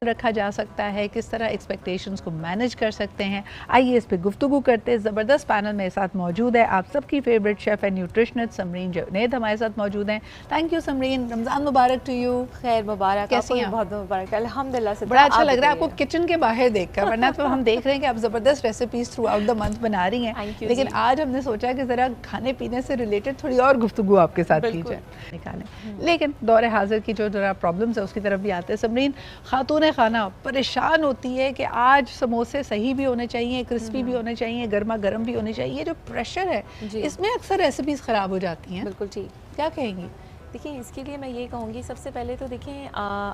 रखा जा सकता है, किस तरह एक्सपेक्टेशंस को मैनेज कर सकते हैं, आइए इस पे गुफ्तगू करते हैं। ज़बरदस्त पैनल मेरे साथ मौजूद है, आप सबकी favourite chef and nutritionist Samreen Junaid हमारे साथ मौजूद हैं। थैंक यू समरीन, रमज़ान मुबारक टू यू। खैर मुबारक, कैसी हैं? बहुत मुबारक, अल्हम्दुलिल्लाह से। बड़ा अच्छा लग रहा है आपको किचन के बाहर देखकर, वरना तो हम देख रहे हैं कि आप ज़बरदस्त recipes through out the month बना रही हैं, लेकिन आज हमने सोचा कि ज़रा खाने पीने से रिलेटेड थोड़ी और गुफ्तगू आपके साथ की जाए, निकालें। लेकिन दौर हाजिर की जो ज़रा प्रॉब्लम्स है उसकी तरफ भी आते हैं। समरीन, खातून खाना परेशान होती है कि आज समोसे सही भी होने चाहिए, क्रिस्पी भी होने चाहिए, गर्मा गर्म भी होने चाहिए। ये जो प्रेशर है इसमें अक्सर रेसिपीज़ ख़राब हो जाती हैं। बिल्कुल ठीक, क्या कहेंगी? देखिए इसके लिए मैं ये कहूँगी, सबसे पहले तो देखिए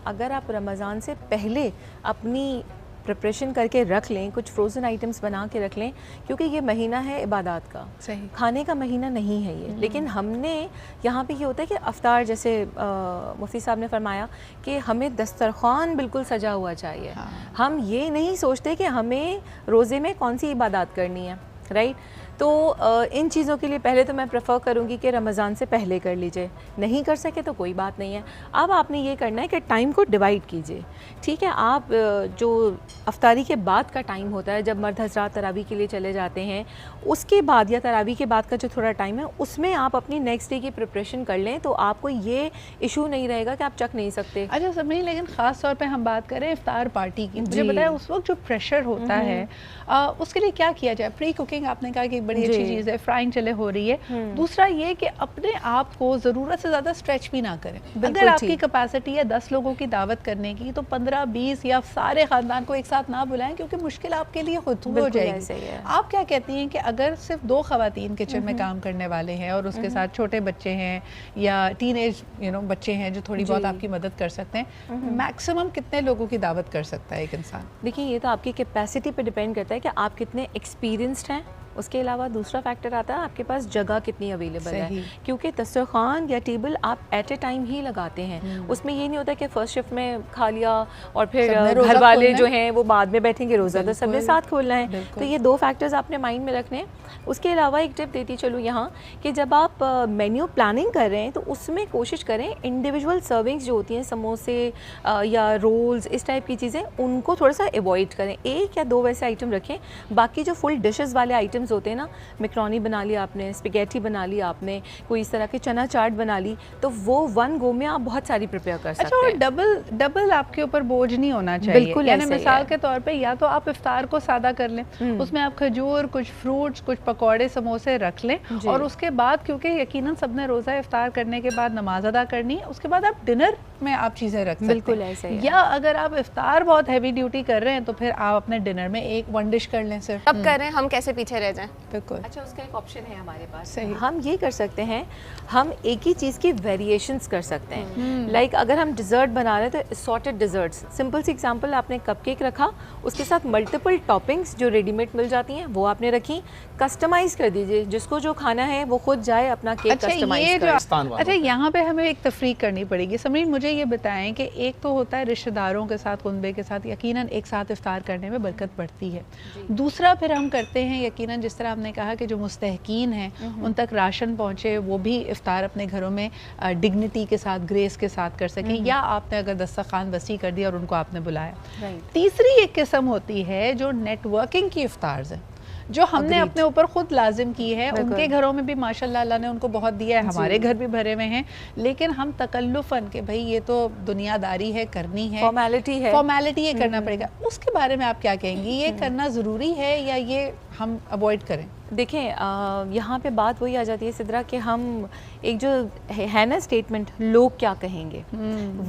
अगर आप रमज़ान से पहले अपनी प्रिपरेशन करके रख लें, कुछ फ्रोज़न आइटम्स बना के रख लें, क्योंकि ये महीना है इबादत का, सही खाने का महीना नहीं है ये। लेकिन हमने यहाँ पे ये होता है कि अफ्तार, जैसे मुफ्ती साहब ने फरमाया कि हमें दस्तरखान बिल्कुल सजा हुआ चाहिए। हम ये नहीं सोचते कि हमें रोज़े में कौन सी इबादत करनी है, राइट। तो इन चीज़ों के लिए पहले तो मैं प्रेफर करूँगी कि रमज़ान से पहले कर लीजिए, नहीं कर सके तो कोई बात नहीं है। अब आपने ये करना है कि टाइम को डिवाइड कीजिए, ठीक है। आप जो अफ्तारी के बाद का टाइम होता है, जब मर्द हज़रात तरावी के लिए चले जाते हैं, उसके बाद या तरावी के बाद का जो थोड़ा टाइम है, उसमें आप अपनी नेक्स्ट डे की प्रिपरेशन कर लें, तो आपको ये इशू नहीं रहेगा कि आप चख नहीं सकते। अच्छा समझिए, लेकिन ख़ास तौर पे हम बात करें इफ्तार पार्टी की, मुझे बताया उस वक्त जो प्रेशर होता है उसके लिए क्या किया जाए? प्री कुकिंग आपने कहा कि बड़ी अच्छी चीज़ है, फ्राइंग चले हो रही है। दूसरा ये कि अपने आप को ज़रूरत से ज़्यादा स्ट्रेच भी ना करें। अगर आपकी कैपेसिटी है 10 लोगों की दावत करने की, तो 15-20 या सारे ख़ानदान को एक साथ ना बुलाएं, क्योंकि मुश्किल आपके लिए खुद हो जाएगी। आप क्या कहती हैं कि अगर सिर्फ 2 ख़वातीन किचन में काम करने वाले हैं और उसके साथ छोटे बच्चे हैं या टीनेज बच्चे हैं जो थोड़ी बहुत आपकी मदद कर सकते हैं, मैक्सिमम कितने लोगों की दावत कर सकता है एक इंसान? देखिए ये तो आपकी कैपेसिटी पे डिपेंड करता है कि आप कितने एक्सपीरियंस्ड हैं। उसके अलावा दूसरा फैक्टर आता है आपके पास जगह कितनी अवेलेबल है, क्योंकि दस्तरखान या टेबल आप एट ए टाइम ही लगाते हैं। उसमें ये नहीं होता कि फर्स्ट शिफ्ट में खा लिया और फिर घर वाले जो हैं वो बाद में बैठेंगे, रोज़ा तो सबने साथ खोलना है। तो ये 2 फैक्टर्स आपने माइंड में रखने हैं। उसके अलावा एक टिप देती चलूँ यहाँ कि जब आप मेन्यू प्लानिंग कर रहे हैं तो उसमें कोशिश करें इंडिविजुअल सर्विंग्स जो होती हैं, समोसे या रोल्स, इस टाइप की चीज़ें, उनको थोड़ा सा अवॉइड करें। 1 या 2 वैसे आइटम रखें। बाकी जो फुल डिशेस वाले आइटम्स होते हैं ना, मैक्रोनी बना लिया आपने, स्पैगेटी बना लिया आपने, कोई इस तरह के चना चाट बना ली, तो वो 1 गो में आप बहुत सारी प्रिपेयर कर सकते हैं। और डबल आपके ऊपर बोझ नहीं होना चाहिए। बिल्कुल, यानी मिसाल के तौर पे या तो आप इफ्तार को सादा कर लें, उसमें आप खजूर, कुछ फ्रूट्स, कुछ पकौड़े, समोसे रख लें, और उसके बाद, क्योंकि यकीनन सबने रोज़ा इफ्तार करने के बाद नमाज अदा करनी है, उसके बाद आप डिनर में आप चीज़ें रख सकते हैं। बिल्कुल ऐसे ही। या अगर आप इफ्तार बहुत हैवी ड्यूटी कर रहे हैं तो फिर आप अपने डिनर में 1 डिश कर लें सिर्फ। अब कर रहे हैं, हम कैसे पीछे रह जाएं? बिल्कुल। अच्छा, उसका एक ऑप्शन है हमारे पास। सही। हम ये कर सकते हैं, हम एक ही चीज़ की वेरिएशंस कर सकते हैं। लाइक अगर हम डिज़र्ट बना रहे हैं तो असॉर्टेड डिज़र्ट्स, सिंपल सी एग्जांपल, आपने कपकेक रखा, उसके साथ मल्टीपल टॉपिंग्स जो रेडीमेड मिल जाती हैं वो आपने रखी, कस्टमाइज़ कर दीजिए, जिसको जो खाना है वो खुद जाए अपना केक कस्टमाइज़ करे। अच्छा, यहाँ पे हमें एक तफरीक करनी पड़ेगी। समरीन, मुझे ये बताएं कि एक तो होता है रिश्तेदारों के साथ, कुनबे के साथ यकीनन एक साथ इफ्तार करने में बरकत बढ़ती है। दूसरा फिर हम करते हैं यकीनन, जिस तरह हमने कहा कि जो मुस्तहकीन हैं उन तक राशन पहुँचे, वो भी इफ्तार अपने घरों में डिग्निटी के साथ, ग्रेस के साथ कर सकें, या आपने अगर दस्तरखान वसी कर दिया और उनको आपने बुलाया। तीसरी एक किस्म होती है जो नेटवर्किंग की इफ्तार्स है, जो हमने अपने ऊपर खुद लाजिम की है। उनके घरों में भी माशाल्लाह अल्लाह ने उनको बहुत दिया है, हमारे घर भी भरे हुए हैं, लेकिन हम तकल्लुफन के भाई ये तो दुनियादारी है, करनी है, फॉर्मेलिटी ये करना पड़ेगा। उसके बारे में आप क्या कहेंगी? ये करना ज़रूरी है या ये हम अवॉइड करें? देखें, यहाँ पे बात वही आ जाती है सिद्रा कि हम एक जो है ना स्टेटमेंट, लोग क्या कहेंगे,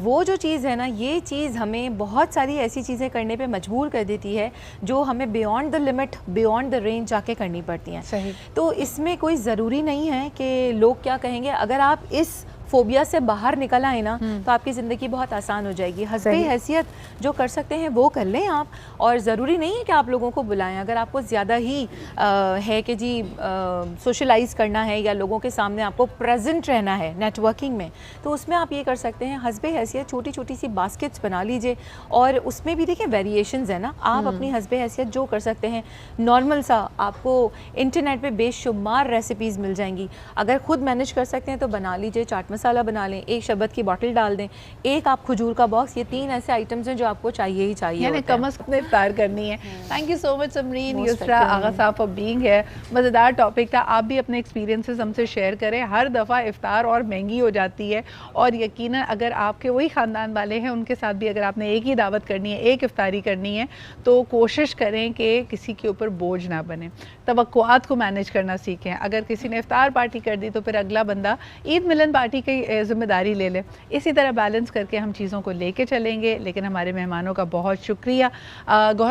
वो जो चीज़ है ना, ये चीज़ हमें बहुत सारी ऐसी चीज़ें करने पे मजबूर कर देती है जो हमें beyond the limit, beyond the range जाके करनी पड़ती हैं। सही। तो इसमें कोई ज़रूरी नहीं है कि लोग क्या कहेंगे। अगर आप इस फोबिया से बाहर निकल आए ना तो आपकी ज़िंदगी बहुत आसान हो जाएगी। हस्बे हैसियत जो कर सकते हैं वो कर लें आप, और ज़रूरी नहीं है कि आप लोगों को बुलाएं। अगर आपको ज़्यादा ही है कि जी सोशलाइज़ करना है या लोगों के सामने आपको प्रेजेंट रहना है नेटवर्किंग में, तो उसमें आप ये कर सकते हैं, हस्बे हैसियत छोटी छोटी सी बास्केट्स बना लीजिए, और उसमें भी देखिए वेरिएशंस है ना। आप अपनी हस्बे हैसियत जो कर सकते हैं नॉर्मल सा, आपको इंटरनेट पे बेशुमार रेसिपीज़ मिल जाएंगी। अगर खुद मैनेज कर सकते हैं तो बना लीजिए, चाट मसाला बना लें, एक शरबत की बॉटल डाल दें, एक आप खजूर का बॉक्स, ये 3 ऐसे आइटम्स हैं जो आपको चाहिए ही चाहिए, यानी होते हैं। कम अज़ कम इफ्तार करनी है। Thank you so much Samreen, Yusra, Agha साहब फॉर बीइंग है। मज़ेदार टॉपिक था, आप भी अपने एक्सपीरियंसेस हमसे शेयर करें। हर दफ़ा इफ्तार और महंगी हो जाती है, और यकीनन अगर आपके वही ख़ानदान वाले हैं उनके साथ भी अगर आपने एक ही दावत करनी है, एक इफ्तारी करनी है, तो कोशिश करें कि किसी के ऊपर बोझ ना बने, तवक्कुआत को मैनेज करना सीखें। अगर किसी ने इफ्तार पार्टी कर दी तो फिर अगला बंदा ईद मिलन पार्टी की ज़िम्मेदारी ले ले। इसी तरह बैलेंस करके हम चीज़ों को लेके चलेंगे। लेकिन हमारे मेहमानों का बहुत शुक्रिया। गौहर